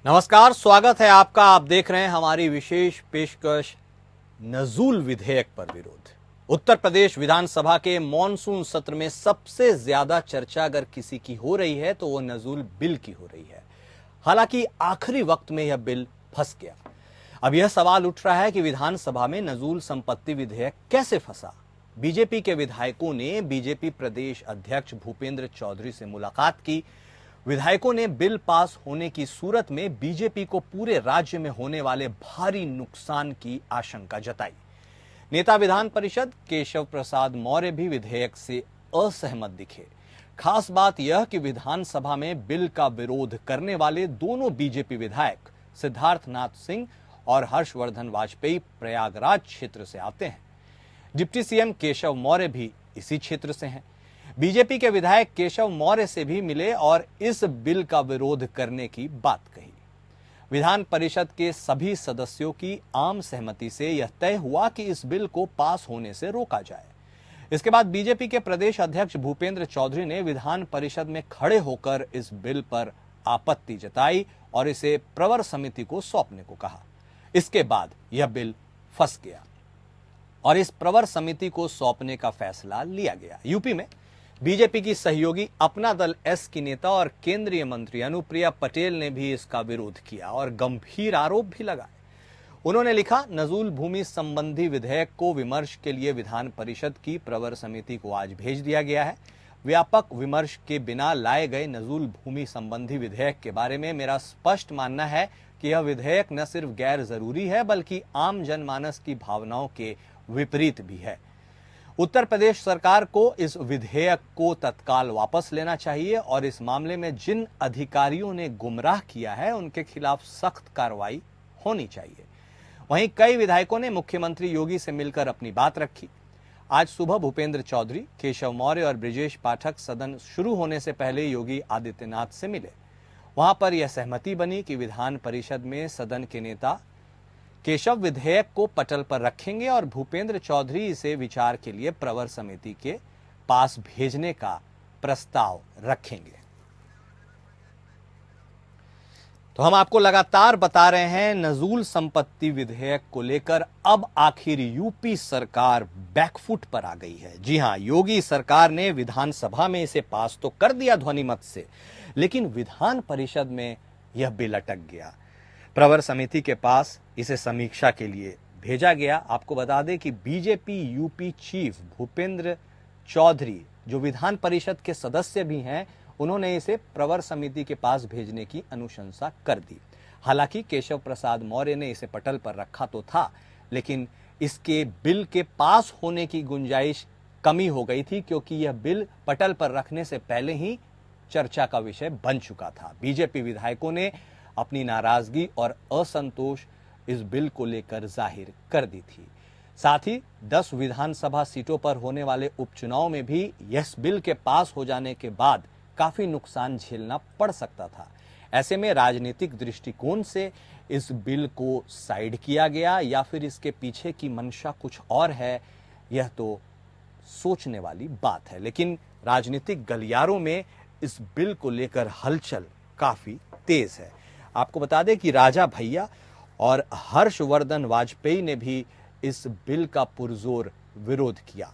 नमस्कार, स्वागत है आपका। आप देख रहे हैं हमारी विशेष पेशकश नजूल विधेयक पर विरोध। उत्तर प्रदेश विधानसभा के मॉनसून सत्र में सबसे ज्यादा चर्चा अगर किसी की हो रही है तो वो नजूल बिल की हो रही है। हालांकि आखिरी वक्त में यह बिल फंस गया। अब यह सवाल उठ रहा है कि विधानसभा में नजूल संपत्ति विधेयक कैसे फंसा। बीजेपी के विधायकों ने बीजेपी प्रदेश अध्यक्ष भूपेंद्र चौधरी से मुलाकात की। विधायकों ने बिल पास होने की सूरत में बीजेपी को पूरे राज्य में होने वाले भारी नुकसान की आशंका जताई। नेता विधान परिषद केशव प्रसाद मौर्य भी विधेयक से असहमत दिखे। खास बात यह कि विधानसभा में बिल का विरोध करने वाले दोनों बीजेपी विधायक सिद्धार्थनाथ सिंह और हर्षवर्धन वाजपेयी प्रयागराज क्षेत्र से आते हैं। डिप्टी सीएम केशव मौर्य भी इसी क्षेत्र से हैं। बीजेपी के विधायक केशव मौर्य से भी मिले और इस बिल का विरोध करने की बात कही। विधान परिषद के सभी सदस्यों की आम सहमति से यह तय हुआ कि इस बिल को पास होने से रोका जाए। इसके बाद बीजेपी के प्रदेश अध्यक्ष भूपेंद्र चौधरी ने विधान परिषद में खड़े होकर इस बिल पर आपत्ति जताई और इसे प्रवर समिति को सौंपने को कहा। इसके बाद यह बिल फंस गया और इस प्रवर समिति को सौंपने का फैसला लिया गया। यूपी में बीजेपी की सहयोगी अपना दल एस की नेता और केंद्रीय मंत्री अनुप्रिया पटेल ने भी इसका विरोध किया और गंभीर आरोप भी लगाए। उन्होंने लिखा, नजूल भूमि संबंधी विधेयक को विमर्श के लिए विधान परिषद की प्रवर समिति को आज भेज दिया गया है। व्यापक विमर्श के बिना लाए गए नजूल भूमि संबंधी विधेयक के बारे में मेरा स्पष्ट मानना है कि यह विधेयक न सिर्फ गैर जरूरी है बल्कि आम जनमानस की भावनाओं के विपरीत भी है। उत्तर प्रदेश सरकार को इस विधेयक को तत्काल वापस लेना चाहिए और इस मामले में जिन अधिकारियों ने गुमराह किया है उनके खिलाफ सख्त कार्रवाई होनी चाहिए। वहीं कई विधायकों ने मुख्यमंत्री योगी से मिलकर अपनी बात रखी। आज सुबह भूपेंद्र चौधरी, केशव मौर्य और ब्रिजेश पाठक सदन शुरू होने से पहले योगी आदित्यनाथ से मिले। वहां पर यह सहमति बनी कि विधान परिषद में सदन के नेता केशव विधेयक को पटल पर रखेंगे और भूपेंद्र चौधरी इसे विचार के लिए प्रवर समिति के पास भेजने का प्रस्ताव रखेंगे। तो हम आपको लगातार बता रहे हैं, नजूल संपत्ति विधेयक को लेकर अब आखिर यूपी सरकार बैकफुट पर आ गई है। जी हां, योगी सरकार ने विधानसभा में इसे पास तो कर दिया ध्वनिमत से, लेकिन विधान परिषद में यह बिल अटक गया। प्रवर समिति के पास इसे समीक्षा के लिए भेजा गया। आपको बता दें कि BJP UP chief Bhupendra Chaudhary, जो विधान परिषद के सदस्य भी हैं, उन्होंने इसे प्रवर समिति के पास भेजने की अनुशंसा कर दी। हालांकि केशव प्रसाद मौर्य ने इसे पटल पर रखा तो था, लेकिन इसके बिल के पास होने की गुंजाइश कमी हो गई थी क्योंकि यह बिल पटल पर रखने से पहले ही चर्चा का विषय बन चुका था। बीजेपी विधायकों ने अपनी नाराजगी और असंतोष इस बिल को लेकर जाहिर कर दी थी। साथ ही 10 विधानसभा सीटों पर होने वाले उपचुनाव में भी इस बिल के पास हो जाने के बाद काफी नुकसान झेलना पड़ सकता था। ऐसे में राजनीतिक दृष्टिकोण से इस बिल को साइड किया गया या फिर इसके पीछे की मंशा कुछ और है, यह तो सोचने वाली बात है। लेकिन राजनीतिक गलियारों में इस बिल को लेकर हलचल काफी तेज है। आपको बता दें कि राजा भैया और हर्षवर्धन वाजपेयी ने भी इस बिल का पुरजोर विरोध किया।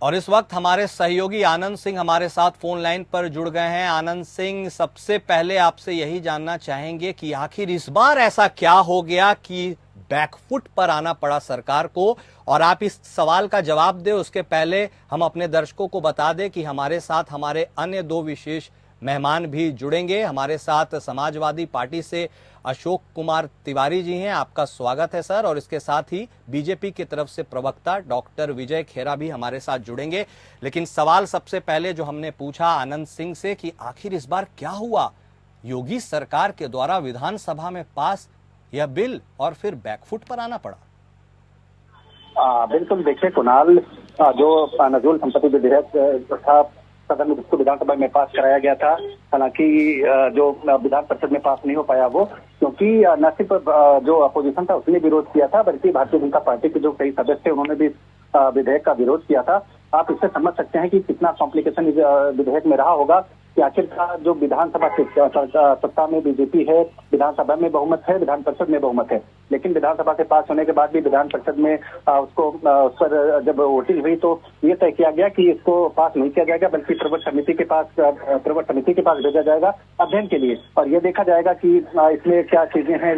और इस वक्त हमारे सहयोगी आनंद सिंह हमारे साथ फोन लाइन पर जुड़ गए हैं। आनंद सिंह, सबसे पहले आपसे यही जानना चाहेंगे कि आखिर इस बार ऐसा क्या हो गया कि बैकफुट पर आना पड़ा सरकार को। और आप इस सवाल का जवाब दें उसके पहले हम अपने दर्शकों को बता दें कि हमारे साथ हमारे अन्य 2 विशेष मेहमान भी जुड़ेंगे। हमारे साथ समाजवादी पार्टी से अशोक कुमार तिवारी जी हैं, आपका स्वागत है सर। और इसके साथ ही बीजेपी की तरफ से प्रवक्ता डॉक्टर विजय खेरा भी हमारे साथ जुड़ेंगे। लेकिन सवाल सबसे पहले जो हमने पूछा आनंद सिंह से कि आखिर इस बार क्या हुआ, योगी सरकार के द्वारा विधानसभा में पास यह बिल और फिर बैकफुट पर आना पड़ा। बिल्कुल, देखिए कुणाल, जो नजूल संपत्ति विधेयक था सदन में जिसको विधानसभा में पास कराया गया था। हालांकि जो विधान परिषद में पास नहीं हो पाया वो, क्योंकि न सिर्फ जो अपोजिशन था उसने विरोध किया था, बल्कि भारतीय जनता पार्टी के जो कई सदस्य थे उन्होंने भी विधेयक का विरोध किया था। आप इससे समझ सकते हैं कि कितना कॉम्प्लिकेशन इस विधेयक में रहा होगा कि आखिरकार जो विधानसभा सत्ता में बीजेपी है, विधानसभा में बहुमत है, विधान परिषद में बहुमत है, लेकिन विधानसभा के पास होने के बाद भी विधान परिषद में उसको उस पर जब वोटिंग हुई तो ये तय किया गया कि इसको पास नहीं किया जाएगा, बल्कि प्रवर समिति के पास भेजा जाएगा अध्ययन के लिए, और ये देखा जाएगा कि इसमें क्या चीजें हैं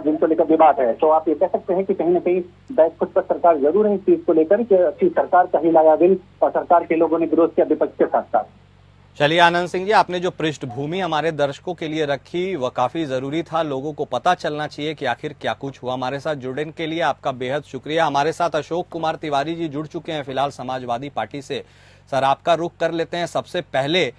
जिनको लेकर विवाद है। तो आप ये कह सकते हैं कि कहीं न कहीं बैकफुट पर सरकार जरूर है इस चीज को लेकर कि सरकार का ही लाया बिल और सरकार के लोगों ने विरोध किया विपक्ष के साथ साथ। चलिए आनंद सिंह जी, आपने जो पृष्ठभूमि हमारे दर्शकों के लिए रखी वह काफी जरूरी था। लोगों को पता चलना चाहिए कि आखिर क्या कुछ हुआ। हमारे साथ जुड़ने के लिए आपका बेहद शुक्रिया। हमारे साथ अशोक कुमार तिवारी जी जुड़ चुके हैं फिलहाल समाजवादी पार्टी से। सर, आपका रुख कर लेते हैं। सबसे पहले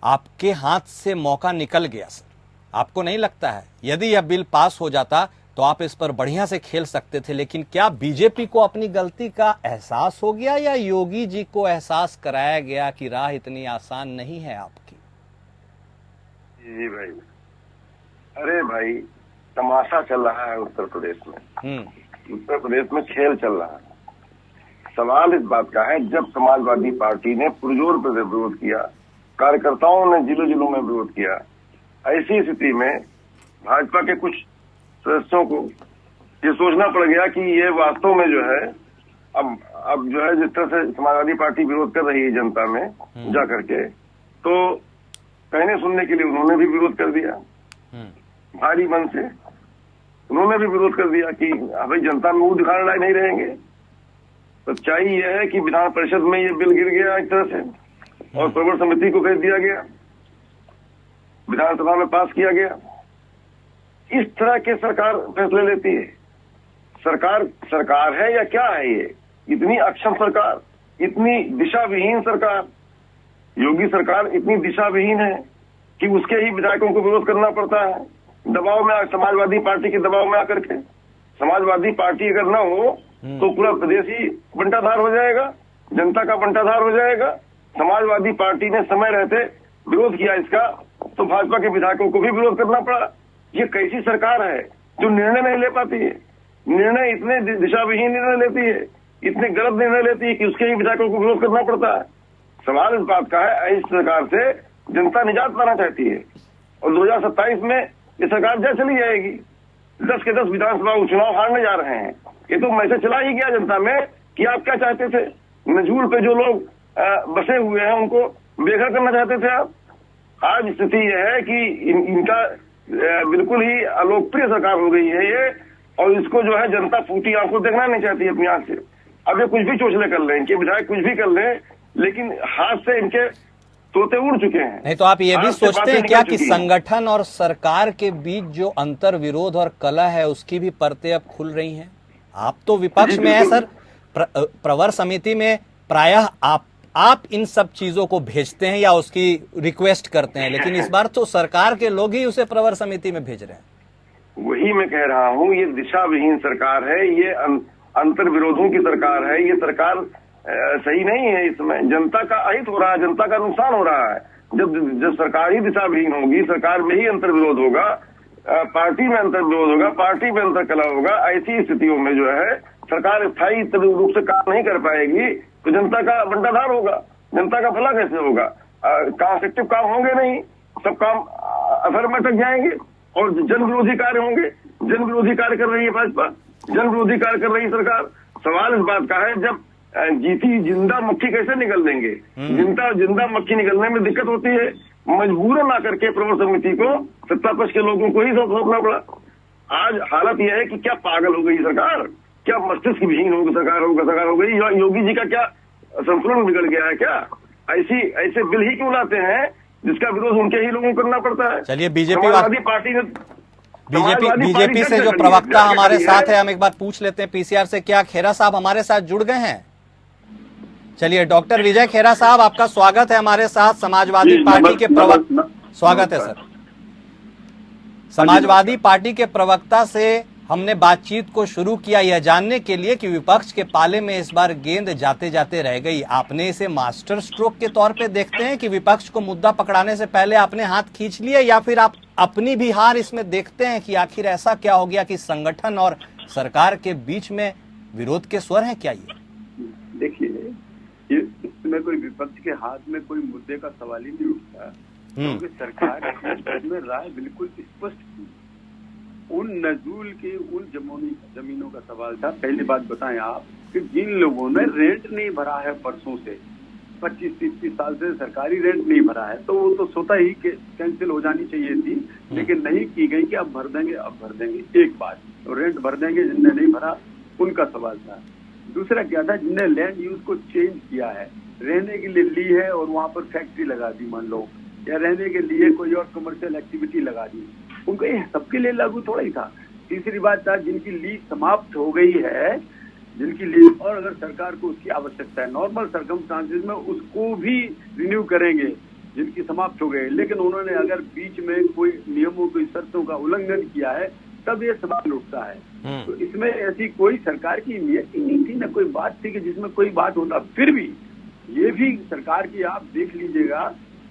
आपके हाथ से मौका निकल गया सर, आपको नहीं लगता है यदि यह बिल पास हो जाता तो आप इस पर बढ़िया से खेल सकते थे, लेकिन क्या बीजेपी को अपनी गलती का एहसास हो गया या योगी जी को एहसास कराया गया कि राह इतनी आसान नहीं है आपकी? जी भाई, अरे भाई तमाशा चल रहा है उत्तर प्रदेश में। उत्तर प्रदेश में खेल चल रहा है। सवाल इस बात का है, जब समाजवादी पार्टी ने पुरजोर पर विरोध किया, कार्यकर्ताओं ने जिलों जिलों में विरोध किया, ऐसी स्थिति में भाजपा के कुछ सदस्यों को ये सोचना पड़ गया कि ये वास्तव में जो है अब जो है जिस तरह से समाजवादी पार्टी विरोध कर रही है जनता में जा करके, तो कहने सुनने के लिए उन्होंने भी विरोध कर दिया भारी मन से। उन्होंने भी विरोध कर दिया कि भाई जनता में मुंह दिखाने लायक नहीं रहेंगे। सच्चाई यह है कि विधान परिषद में ये बिल गिर गया एक तरह से और प्रवर समिति को भेज दिया गया, विधानसभा में पास किया गया। इस तरह के सरकार फैसले लेती है। सरकार है या क्या है ये? इतनी अक्षम सरकार, इतनी दिशा विहीन सरकार, योगी सरकार इतनी दिशा विहीन है कि उसके ही विधायकों को विरोध करना पड़ता है दबाव में, समाजवादी पार्टी के दबाव में आकर के। समाजवादी पार्टी अगर न हो तो पूरा प्रदेश ही बंटाधार हो जाएगा, जनता का बंटाधार हो जाएगा। समाजवादी पार्टी ने समय रहते विरोध किया इसका, तो भाजपा के विधायकों को भी विरोध करना पड़ा। ये कैसी सरकार है जो निर्णय नहीं ले पाती है? निर्णय इतने दिशाविहीन निर्णय लेती है, इतने गलत निर्णय लेती है कि उसके ही विधायकों को विरोध करना पड़ता है। सवाल इस बात का है, इस सरकार से जनता निजात पाना चाहती है और 2027 में ये सरकार जय चली जाएगी। 10 के 10 विधानसभा उपचुनाव हारने जा रहे हैं। ये तो मैसेज चला ही गया जनता में कि आप क्या चाहते थे। नजूल पे जो लोग बसे हुए हैं उनको बेघर करना चाहते थे आप। आज स्थिति यह है कि इनका बिल्कुल ही अलोकप्रिय सरकार हो गई है ये, और इसको जो है जनता फूटी आंखों देखना नहीं चाहती अपनी आंख से। अब ये कुछ भी चोचले कर लें, इनके विधायक कुछ भी कर लें, लेकिन हाथ से इनके तोते उड़ चुके हैं। नहीं तो आप ये भी सोचते हैं क्या कि संगठन और सरकार के बीच जो अंतर विरोध और कलह है उसकी भी परतें अब खुल रही हैं? आप तो विपक्ष में है सर, प्रवर समिति में प्रायः आप इन सब चीजों को भेजते हैं या उसकी रिक्वेस्ट करते हैं, लेकिन इस बार तो सरकार के लोग ही उसे प्रवर समिति में भेज रहे हैं। वही मैं कह रहा हूँ, ये दिशा विहीन सरकार है, ये अंतर विरोधों की सरकार है। ये सरकार सही नहीं है। इसमें जनता का अहित हो रहा है, जनता का नुकसान हो रहा है। जब सरकार ही दिशा विहीन होगी, सरकार में ही अंतर विरोध होगा, पार्टी में अंतर विरोध होगा, पार्टी में अंतर कलह होगा, ऐसी स्थितियों में जो है सरकार स्थायी रूप से काम नहीं कर पाएगी, तो जनता का बंटाधार होगा, जनता का भला कैसे होगा? कंस्ट्रक्टिव काम होंगे नहीं, सब काम असर में अटक जाएंगे और जन विरोधी कार्य होंगे। जन विरोधी कार्य कर रही है भाजपा, जन विरोधी कार्य कर रही सरकार। सवाल इस बात का है, जब जीती जिंदा मक्खी कैसे निकल देंगे? जिंदा मक्खी निकलने में दिक्कत होती है। मजबूरन आकर के प्रवर समिति को सत्ता पक्ष के लोगों को ही सौंपना पड़ा। आज हालत यह है कि क्या पागल हो गई सरकार, क्या मस्तिष्क विहीन होगी सरकार हो गई? योगी जी का क्या संतुलन बिगड़ गया है क्या? ऐसे बिल ही क्यों लाते हैं जिसका विरोध उनके ही लोगों को करना पड़ता है? चलिए, बीजेपी से जो प्रवक्ता हमारे साथ है, हम एक बात पूछ लेते हैं पीसीआर से, क्या खेरा साहब हमारे साथ जुड़ गए हैं? चलिए, डॉक्टर विजय खेरा साहब, आपका स्वागत है हमारे साथ, समाजवादी पार्टी के प्रवक्ता। स्वागत है सर। समाजवादी पार्टी के प्रवक्ता से हमने बातचीत को शुरू किया यह जानने के लिए कि विपक्ष के पाले में इस बार गेंद जाते जाते रह गई। आपने इसे मास्टर स्ट्रोक के तौर पे देखते हैं कि विपक्ष को मुद्दा पकड़ाने से पहले आपने हाथ खींच लिया, या फिर आप अपनी भी हार इसमें देखते हैं कि आखिर ऐसा क्या हो गया कि संगठन और सरकार के बीच में विरोध के स्वर हैं क्या? ये देखिए, इसमें कोई विपक्ष के हाथ में कोई मुद्दे का सवाल ही नहीं उठता, क्योंकि सरकार में राय बिल्कुल स्पष्ट थी। उन नजूल के उन जमीनों का सवाल था। पहली बात बताएं आप कि जिन लोगों ने रेंट नहीं भरा है परसों से, 25-30 साल से सरकारी रेंट नहीं भरा है, तो वो तो स्वतः ही कैंसिल हो जानी चाहिए थी, लेकिन नहीं की गई कि अब भर देंगे। एक बात, तो रेंट भर देंगे, जिनने नहीं भरा उनका सवाल था। दूसरा क्या था, जिनने लैंड यूज को चेंज किया है, रहने के लिए ली है और वहां पर फैक्ट्री लगा दी मान लो, या रहने के लिए कोई और कमर्शियल एक्टिविटी लगा दी, उनको ये सबके लिए लागू थोड़ा ही था। तीसरी बात था, जिनकी लीज समाप्त हो गई है, जिनकी लीज, और अगर सरकार को उसकी आवश्यकता है, नॉर्मल सर्कमस्टांसेस में उसको भी रिन्यू करेंगे जिनकी समाप्त हो गई, लेकिन उन्होंने अगर बीच में कोई नियमों की शर्तों का उल्लंघन किया है तब ये सवाल उठता है। तो इसमें ऐसी कोई सरकार की नीयत ही नहीं थी, न कोई बात थी कि जिसमें कोई बात होता। फिर भी ये भी सरकार की आप देख लीजिएगा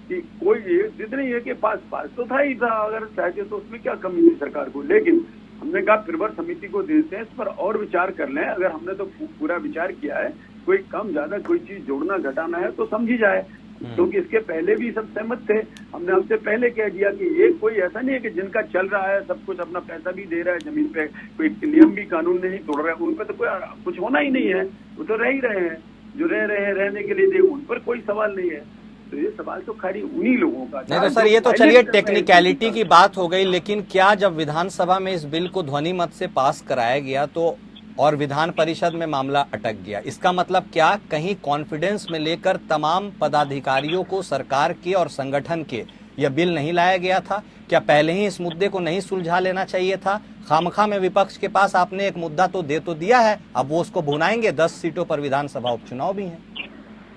कि कोई जिद नहीं है कि पास तो था ही था, अगर चाहते तो उसमें क्या कमी थी सरकार को। लेकिन हमने कहा फिर समिति को देते हैं, इस पर और विचार कर लें। अगर हमने तो पूरा विचार किया है, कोई कम ज्यादा कोई चीज जोड़ना घटाना है तो समझी जाए, क्योंकि इसके पहले भी सब सहमत थे। हमने आपसे पहले कह दिया कि ये कोई ऐसा नहीं है कि जिनका चल रहा है सब कुछ, अपना पैसा भी दे रहा है, जमीन पे कोई नियम भी कानून नहीं तोड़ रहा है, उन पर तो कोई कुछ होना ही नहीं है, वो तो रह ही रहे हैं, जो रह रहे हैं रहने के लिए दे, उन पर कोई सवाल नहीं है। तो ये सवाल तो खाली उन्हीं लोगों का। नहीं तो सर, ये तो चलिए टेक्निकलिटी की बात हो गई, लेकिन क्या जब विधानसभा में इस बिल को ध्वनि मत से पास कराया गया तो और विधान परिषद में मामला अटक गया, इसका मतलब क्या कहीं कॉन्फिडेंस में लेकर तमाम पदाधिकारियों को सरकार के और संगठन के यह बिल नहीं लाया गया था? क्या पहले ही इस मुद्दे को नहीं सुलझा लेना चाहिए था? खामखा में विपक्ष के पास आपने एक मुद्दा तो दे तो दिया है, अब वो उसको भुनाएंगे। 10 सीटों पर विधानसभा उपचुनाव भी है।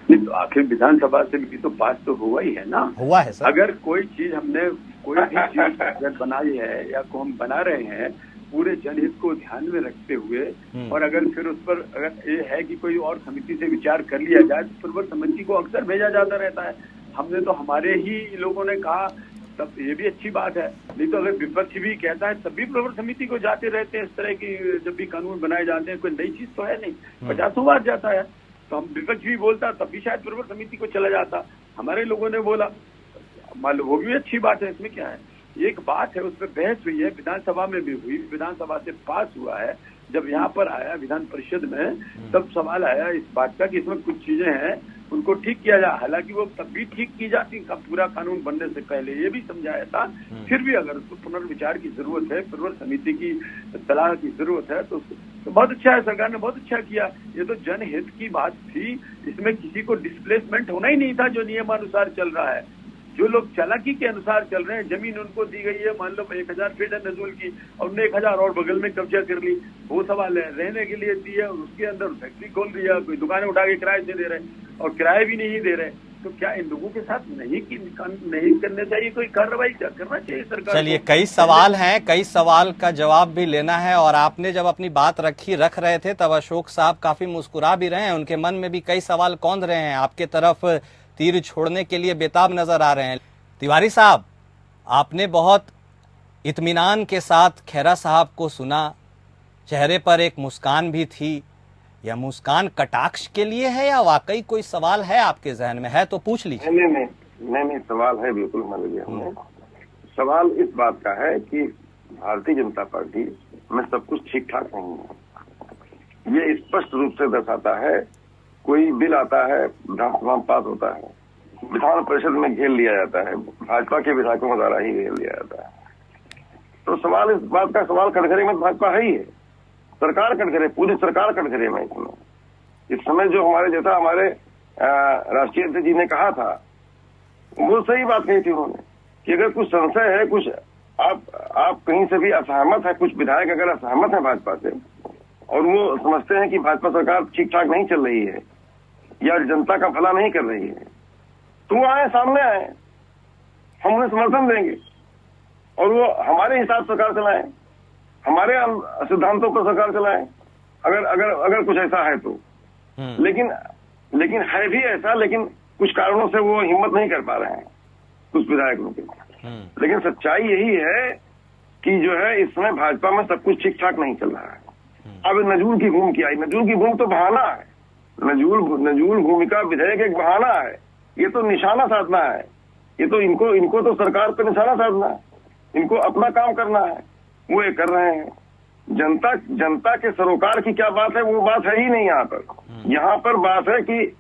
नहीं तो आखिर विधानसभा से भी तो पास तो हुआ ही है ना। हुआ है सर। अगर कोई चीज हमने कोई भी चीज अगर बनाई है या को हम बना रहे हैं पूरे जनहित को ध्यान में रखते हुए, और अगर फिर उस पर अगर ये है कि कोई और समिति से विचार कर लिया जाए तो प्रवर समिति को अक्सर भेजा जाता रहता है। हमने तो हमारे ही लोगों ने कहा, तब ये भी अच्छी बात है। नहीं तो अगर विपक्ष भी कहता है तब भी प्रवर समिति को जाते रहते हैं। इस तरह की जब भी कानून बनाए जाते हैं, कोई नई चीज तो है नहीं, 50 बार जाता है। तो हम विपक्ष भी बोलता तब भी शायद प्रवर समिति को चला जाता। हमारे लोगों ने बोला, मान लो वो भी अच्छी बात है, इसमें क्या है। एक बात है, उस पर बहस हुई है, विधानसभा में भी हुई, विधानसभा से पास हुआ है। जब यहाँ पर आया विधान परिषद में तब सवाल आया इस बात का कि इसमें कुछ चीजें हैं उनको ठीक किया जाए। हालांकि वो तब भी ठीक की जाती पूरा कानून बनने से पहले, ये भी समझाया था। फिर भी अगर उसको पुनर्विचार की जरूरत है, प्रवर समिति की सलाह की जरूरत है तो बहुत अच्छा है, सरकार ने बहुत अच्छा किया। ये तो जनहित की बात थी, इसमें किसी को डिस्प्लेसमेंट होना ही नहीं था। जो नियमानुसार चल रहा है, जो लोग चालाकी के अनुसार चल रहे हैं, जमीन उनको दी गई है, मान लो 1000 फीट है नजूल की, और उन्होंने 1000 और बगल में कब्जा कर ली, वो सवाल है। रहने के लिए दी है और उसके अंदर फैक्ट्री खोल दिया, कोई दुकानें उठा के किराए से दे रहे और किराए भी नहीं दे रहे, तो क्या इन लोगों के साथ नहीं करने चाहिए कोई कार्रवाई? क्या करना चाहिए सरकार? चलिए, कई सवाल हैं, कई सवाल का जवाब भी लेना है। और आपने जब अपनी बात रख रहे थे तब अशोक साहब काफी मुस्कुरा भी रहे हैं, उनके मन में भी कई सवाल कौंध रहे हैं, आपके तरफ तीर छोड़ने के लिए बेताब नजर आ रहे हैं। तिवारी साहब, आपने बहुत इत्मीनान के साथ खेरा साहब को सुना, चेहरे पर एक मुस्कान भी थी। यह मुस्कान कटाक्ष के लिए है या वाकई कोई सवाल है आपके जहन में? है तो पूछ लीजिए। नहीं, सवाल है, बिल्कुल मान लिया हमने। सवाल इस बात का है कि भारतीय जनता पार्टी में सब कुछ ठीक ठाक नहीं है। ये स्पष्ट रूप से दर्शाता है। कोई बिल आता है, विधानसभा में पास होता है, विधान परिषद में घेर लिया जाता है, भाजपा के विधायकों द्वारा ही घेर लिया जाता है। तो सवाल इस बात का, सवाल कटघरे में भाजपा है ही है, सरकार कटघरे, पूरी सरकार कटघरे में। इस समय जो हमारे जैसा हमारे राष्ट्रीय अध्यक्ष जी ने कहा था, वो सही बात कही थी उन्होंने कि अगर कुछ संशय है, कुछ आप कहीं से भी असहमत है, कुछ विधायक अगर असहमत है भाजपा से और वो समझते हैं कि भाजपा सरकार ठीक ठाक नहीं चल रही है या जनता का भला नहीं कर रही है, तो वो आए, सामने आए, हम उन्हें समर्थन देंगे और वो हमारे हिसाब सरकार चलाएं। हमारे सिद्धांतों पर सरकार चलाए, अगर अगर अगर कुछ ऐसा है तो। लेकिन है भी ऐसा, लेकिन कुछ कारणों से वो हिम्मत नहीं कर पा रहे हैं कुछ विधायक लोग। लेकिन सच्चाई यही है कि जो है इस समय भाजपा में सब कुछ ठीक ठाक नहीं चल रहा है। अब नजूल की घूम की आई, नजूल की घूम तो बहाना है, नजूल भूमिका विधेयक एक बहाना है, ये तो निशाना साधना है, ये तो इनको तो सरकार पर निशाना साधना है, इनको अपना काम करना है, वो ये कर रहे हैं। जनता के सरोकार की क्या बात है, वो बात है ही नहीं यहाँ पर। यहाँ पर बात है कि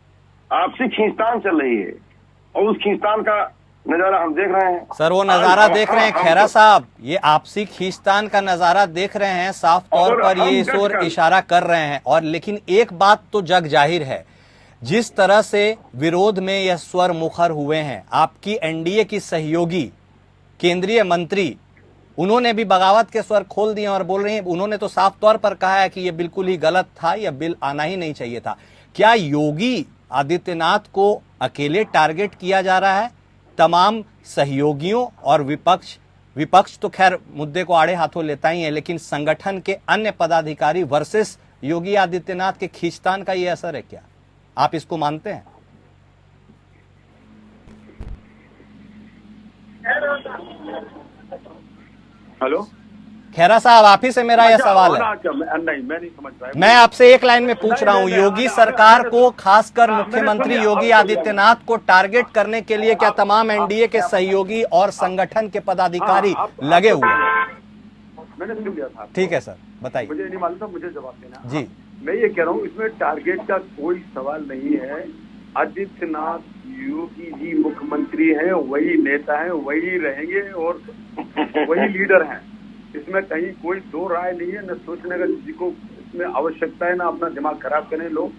आपसी खींचतान चल रही है और उस खींचतान का नजारा हम देख रहे हैं। सर वो नजारा देख रहे हैं खैरा साहब, ये आपसी खींचतान का नजारा देख रहे हैं, साफ तौर पर ये इस ओर इशारा कर रहे हैं। और लेकिन एक बात तो जग जाहिर है, जिस तरह से विरोध में यह स्वर मुखर हुए हैं, आपकी एनडीए की सहयोगी केंद्रीय मंत्री, उन्होंने भी बगावत के स्वर खोल दिए और बोल रही हैं, उन्होंने तो साफ तौर पर कहा है कि यह बिल्कुल ही गलत था, यह बिल आना ही नहीं चाहिए था। क्या योगी आदित्यनाथ को अकेले टारगेट किया जा रहा है? तमाम सहयोगियों और विपक्ष तो खैर मुद्दे को आड़े हाथों लेता ही है, लेकिन संगठन के अन्य पदाधिकारी वर्सेस योगी आदित्यनाथ के खींचतान का ये असर है क्या? आप इसको मानते हैं? हेलो खैरा साहब, आप ही से मेरा यह सवाल है। नहीं, मैं नहीं समझ पाया। मैं आपसे एक लाइन में पूछ रहा हूं, योगी सरकार को, खासकर मुख्यमंत्री योगी आदित्यनाथ को टारगेट करने के लिए क्या तमाम एनडीए के सहयोगी और संगठन के पदाधिकारी लगे हुए हैं? मैंने सुन लिया था। ठीक है सर, बताइए। मुझे नहीं मालूम था, मुझे जवाब देना जी। मैं ये कह रहा हूँ, इसमें टारगेट का कोई सवाल नहीं है। आदित्यनाथ योगी जी मुख्यमंत्री हैं, वही नेता हैं, वही रहेंगे और वही लीडर हैं। इसमें कहीं कोई दो राय नहीं है, न सोचने का किसी को इसमें आवश्यकता है, ना अपना दिमाग खराब करने। लोग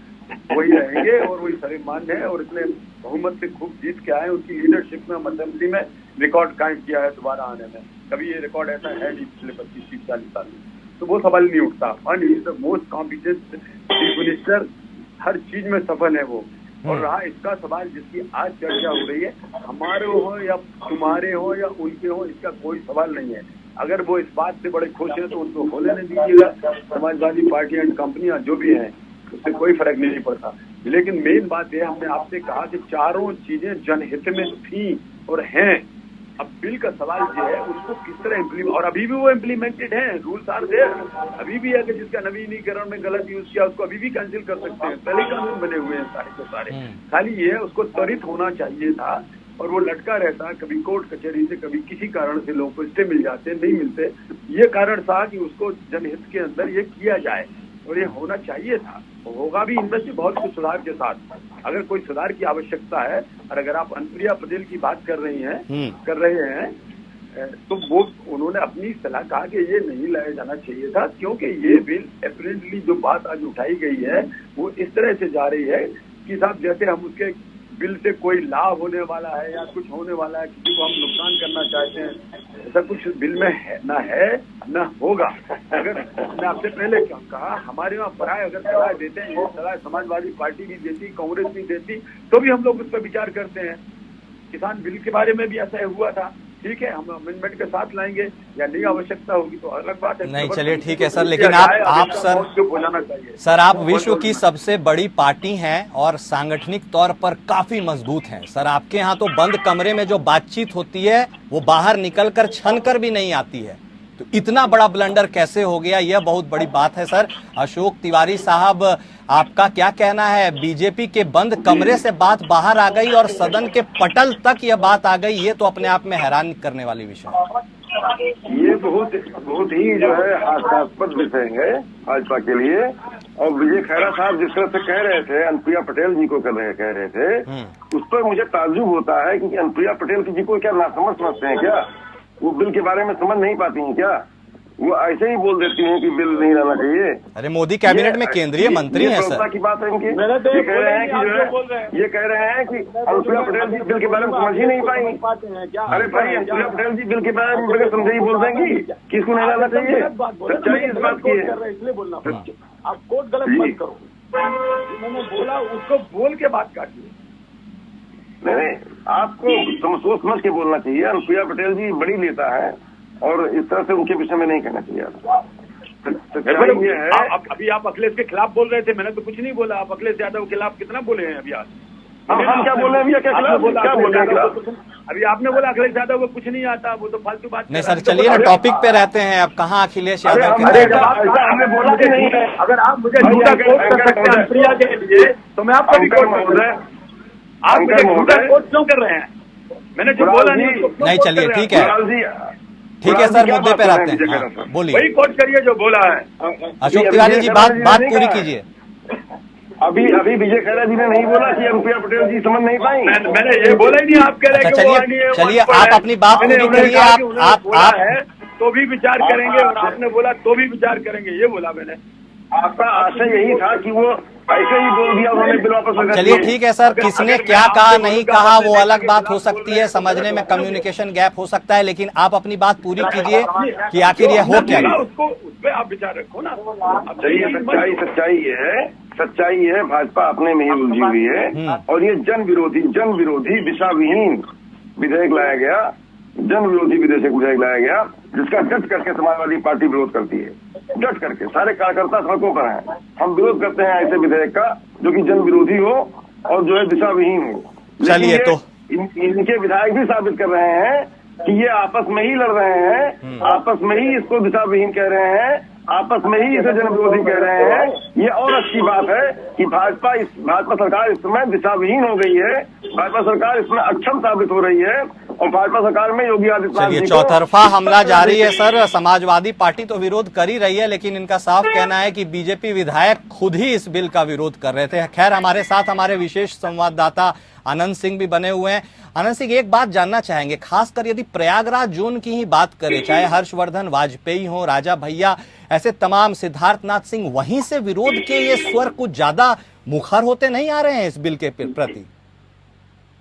वही रहेंगे और वही सर्वमान्य है और इतने बहुमत से खूब जीत के आए। उनकी लीडरशिप में असेंबली में रिकॉर्ड कायम किया है दोबारा आने में। कभी ये रिकॉर्ड ऐसा है नहीं पिछले 25-40 साल में, तो वो सवाल नहीं उठता। And he is the most competent chief minister, हर चीज में सफल है वो। और रहा इसका सवाल जिसकी आज चर्चा हो रही है, हमारे हो या तुम्हारे हो या उनके हो, इसका कोई सवाल नहीं है। अगर वो इस बात से बड़े खुश हैं तो उनको हो लेने दीजिएगा। समाजवादी पार्टी एंड कंपनियां जो भी हैं, उससे कोई फर्क नहीं पड़ता। लेकिन मेन बात यह, हमने आपसे कहा कि चारों चीजें जनहित में थी और हैं। अब बिल का सवाल जो है उसको किस तरह इम्प्लीमेंट, और अभी भी वो इम्प्लीमेंटेड है, रूल्स आर देयर। अभी भी है कि जिसका नवीनीकरण में गलत यूज किया उसको अभी भी कैंसिल कर सकते हैं। पहले कानून बने हुए हैं सारे के सारे। खाली ये है उसको त्वरित होना चाहिए था और वो लटका रहता, कभी कोर्ट कचहरी से, कभी किसी कारण से लोगों को स्टे मिल जाते, नहीं मिलते। ये कारण था कि उसको जनहित के अंदर ये किया जाए और ये होना चाहिए था। होगा भी इनमें से बहुत कुछ सुधार के साथ। अगर कोई सुधार की आवश्यकता है, और अगर आप अनुप्रिया पटेल की बात कर रहे हैं तो वो उन्होंने अपनी सलाह कहा कि ये नहीं लाया जाना चाहिए था, क्योंकि ये बिल अपेरेंटली जो बात आज उठाई गई है वो इस तरह से जा रही है कि साहब जैसे हम उसके बिल से कोई लाभ होने वाला है या कुछ होने वाला है, किसी को हम नुकसान करना चाहते हैं, ऐसा कुछ बिल में है ना होगा। अगर मैं आपसे पहले कहा, हमारे वहाँ पराय अगर सलाह देते हैं, ये सलाह समाजवादी पार्टी भी देती, कांग्रेस भी देती, तो भी हम लोग उस पर विचार करते हैं। किसान बिल के बारे में भी ऐसा हुआ था। ठीक है, हम अमेंडमेंट के साथ लाएंगे या नहीं आवश्यकता होगी तो अलग बात है। नहीं, चलिए ठीक है सर, लेकिन आप सर आप विश्व की सबसे बड़ी पार्टी हैं और सांगठनिक तौर पर काफी मजबूत हैं। सर आपके यहाँ तो बंद कमरे में जो बातचीत होती है वो बाहर निकलकर छन कर भी नहीं आती है, तो इतना बड़ा ब्लंडर कैसे हो गया, यह बहुत बड़ी बात है। सर अशोक तिवारी साहब, आपका क्या कहना है? बीजेपी के बंद कमरे से बात बाहर आ गई और सदन के पटल तक यह बात आ गई, ये तो अपने आप में हैरान करने वाली विषय है। ये बहुत ही जो है हास्यास्पद विषय है भाजपा के लिए। और विजय खैरा साहब जिस तरह से कह रहे थे, अनुप्रिया पटेल जी को कह रहे थे, उस पर मुझे ताज्जुब होता है कि अनुप्रिया पटेल जी को क्या नासमझ समझते हैं क्या? वो बिल के बारे में समझ नहीं पाती हैं क्या? वो ऐसे ही बोल देती हैं कि बिल नहीं लाना चाहिए। अरे मोदी कैबिनेट में केंद्रीय मंत्री हैं सर। की बात है इनकी। ये कह रहे हैं कि जो है, ये कह रहे हैं कि अनुप्रिया पटेल जी बिल के बारे में समझ ही नहीं पाएंगी। अरे भाई, अनुप्रिया पटेल जी बिल के बारे में बगैर समझे ही बोल देंगी कि इसको नहीं लाना चाहिए। सच्चाई इस बात की है। इसलिए बोलना आप कोर्ट गलत मत करो, मैंने बोला उसको बोल के बात काटिए। नहीं, आपको सोच समझ के बोलना चाहिए। अनुप्रिया पटेल जी बड़ी नेता है और इस तरह से उनके विषय में नहीं कहना चाहिए। सच्चाई ये है। अभी आप अखिलेश के खिलाफ बोल रहे थे, मैंने तो कुछ नहीं बोला। आप अखिलेश यादव के खिलाफ कितना बोले हैं अभी आज? हम क्या बोल रहे हैं भैया? क्या बोल रहे हैं? अभी आपने बोला अखिलेश यादव को कुछ नहीं आता, वो तो फालतू बात। नहीं सर, चलिए ना टॉपिक पे रहते हैं। अब कहाँ अखिलेश यादव के हमने बोला कि नहीं है। अगर आप मुझे झूठा कोट कर सकते हैं प्रिया के लिए, तो मैं आपको भी कोट करूंगा। आप मुझे झूठा कोट क्यों कर रहे हैं? मैंने जो बोला नहीं उसको क्यों नहीं, कोट चलिए कर रहे हैं? ठीक है, ठीक है सर, मुद्दे पे रहते हैं। हाँ, बोलिए। वही कोट करिए जो बोला है। अशोक तिवारी जी, बात पूरी कीजिए। अभी विजय खैरा जी ने नहीं बोला कि अनुप्रिया पटेल जी समझ नहीं पाई। मैंने ये बोला ही नहीं। आप कह रहे हैं चलिए आप अपनी बात पूरी करिए। आप है तो भी विचार करेंगे, और आपने बोला तो भी विचार करेंगे, ये बोला मैंने। आपका आशय यही था कि वो ऐसे ही बोल दिया, उन्होंने बिल वापस रख दिया। चलिए ठीक है सर, किसने क्या कहा नहीं कहा वो अलग बात हो सकती है, समझने में कम्युनिकेशन गैप हो सकता है, लेकिन आप अपनी बात पूरी कीजिए कि आखिर ये हो क्या गया। उसको उस पर आप विचार रखो ना। सच्चाई है भाजपा अपने में ही उलझी हुई है, और ये जन विरोधी दिशा विहीन विधेयक लाया गया, जन विरोधी विधेयक लाया गया, जिसका डट करके समाजवादी पार्टी विरोध करती है। डट करके सारे कार्यकर्ता सड़कों पर हैं। हम विरोध करते हैं ऐसे विधेयक का जो कि जन विरोधी हो और जो है दिशा विहीन हो। चलिए तो इनके विधायक भी साबित कर रहे हैं कि ये आपस में ही लड़ रहे हैं, आपस में ही इसको दिशा विहीन कह रहे हैं, आपस में ही इसे जन विरोधी कह रहे हैं। ये और अच्छी बात है कि भाजपा सरकार इस समय दिशा विहीन हो गई है, भाजपा सरकार इसमें अक्षम साबित हो रही है, और भाजपा सरकार में योगी आदित्यनाथ जी को चौतरफा हमला जारी है सर। समाजवादी पार्टी तो विरोध कर ही रही है, लेकिन इनका साफ कहना है कि बीजेपी विधायक खुद ही इस बिल का विरोध कर रहे थे। खैर, हमारे साथ हमारे विशेष संवाददाता आनंद सिंह भी बने हुए हैं। आनंद सिंह, एक बात जानना चाहेंगे, खासकर यदि प्रयागराज जोन की ही बात करें, चाहे हर्षवर्धन वाजपेयी हो, राजा भैया, ऐसे तमाम, सिद्धार्थनाथ सिंह, वहीं से विरोध के ये स्वर कुछ ज्यादा मुखर होते नहीं आ रहे हैं इस बिल के प्रति?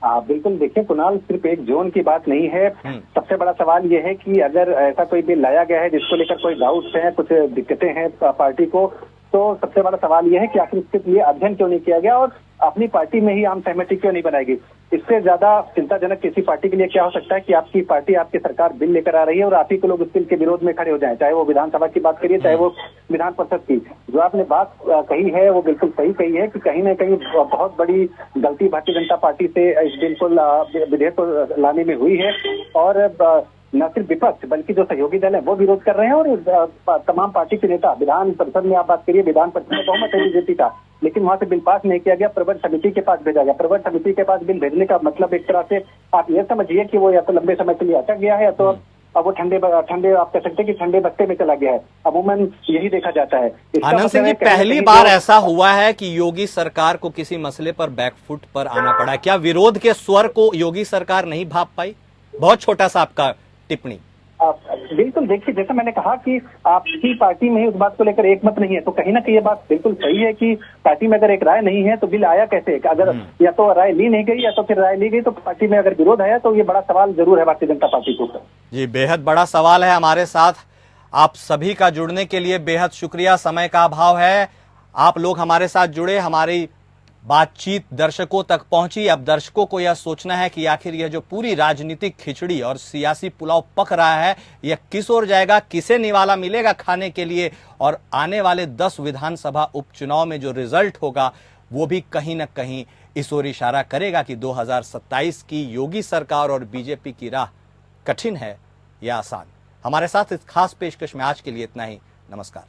बिल्कुल, देखिए कुणाल, सिर्फ एक जोन की बात नहीं है। सबसे बड़ा सवाल ये है कि अगर ऐसा कोई बिल लाया गया है जिसको लेकर कोई डाउट्स हैं, कुछ दिक्कतें हैं पार्टी को, तो सबसे बड़ा सवाल ये है कि आखिर इसके लिए अध्ययन क्यों नहीं किया गया और अपनी पार्टी में ही आम सहमति क्यों नहीं बनाएगी। इससे ज्यादा चिंताजनक किसी पार्टी के लिए क्या हो सकता है कि आपकी पार्टी, आपकी सरकार बिल लेकर आ रही है और आप ही को लोग इस बिल के विरोध में खड़े हो जाएं, चाहे वो विधानसभा की बात करिए, चाहे वो विधान परिषद की। जो आपने बात कही है वो बिल्कुल सही कही है कि कहीं ना कहीं बहुत बड़ी गलती भारतीय जनता पार्टी से इस बिल को विधेयक को लाने में हुई है, और न सिर्फ विपक्ष बल्कि जो सहयोगी दल है वो विरोध कर रहे हैं, और तमाम पार्टी के नेता, विधान परिषद में आप बात करिए, विधान परिषद में बहुमत है बीजेपी का, लेकिन वहां से बिल पास नहीं किया गया, प्रवर समिति के पास भेजा गया। प्रवर समिति के पास बिल भेजने का मतलब एक तरह से आप ये समझिए कि वो या तो लंबे समय के लिए अटक गया है, या तो अब वो ठंडे आप कह सकते हैं कि ठंडे बस्ते में चला गया है। अमूमन यही देखा जाता है। आनंद सिंह जी, पहली बार ऐसा हुआ है कि योगी सरकार को किसी मसले पर बैकफुट पर आना पड़ा। क्या विरोध के स्वर को योगी सरकार नहीं भाप पाई? बहुत छोटा सा आपका टिप्पणी। बिल्कुल, देखिए, जैसे मैंने कहा कि आपकी पार्टी में ही उस बात को लेकर एक मत नहीं है, तो कहीं ना कहीं ये बात बिल्कुल सही है कि पार्टी में अगर एक राय नहीं है तो बिल आया कैसे? अगर या तो राय ली नहीं गई या तो फिर राय ली गई, तो पार्टी में अगर विरोध आया तो ये बड़ा सवाल जरूर है भारतीय जनता पार्टी को। जी, बेहद बड़ा सवाल है। हमारे साथ आप सभी का जुड़ने के लिए बेहद शुक्रिया। समय का अभाव है, आप लोग हमारे साथ जुड़े, हमारी बातचीत दर्शकों तक पहुंची। अब दर्शकों को यह सोचना है कि आखिर यह जो पूरी राजनीतिक खिचड़ी और सियासी पुलाव पक रहा है, यह किस ओर जाएगा, किसे निवाला मिलेगा खाने के लिए, और आने वाले 10 विधानसभा उपचुनाव में जो रिजल्ट होगा वो भी कहीं ना कहीं इस ओर इशारा करेगा कि 2027 की योगी सरकार और बीजेपी की राह कठिन है या आसान। हमारे साथ इस खास पेशकश में आज के लिए इतना ही। नमस्कार।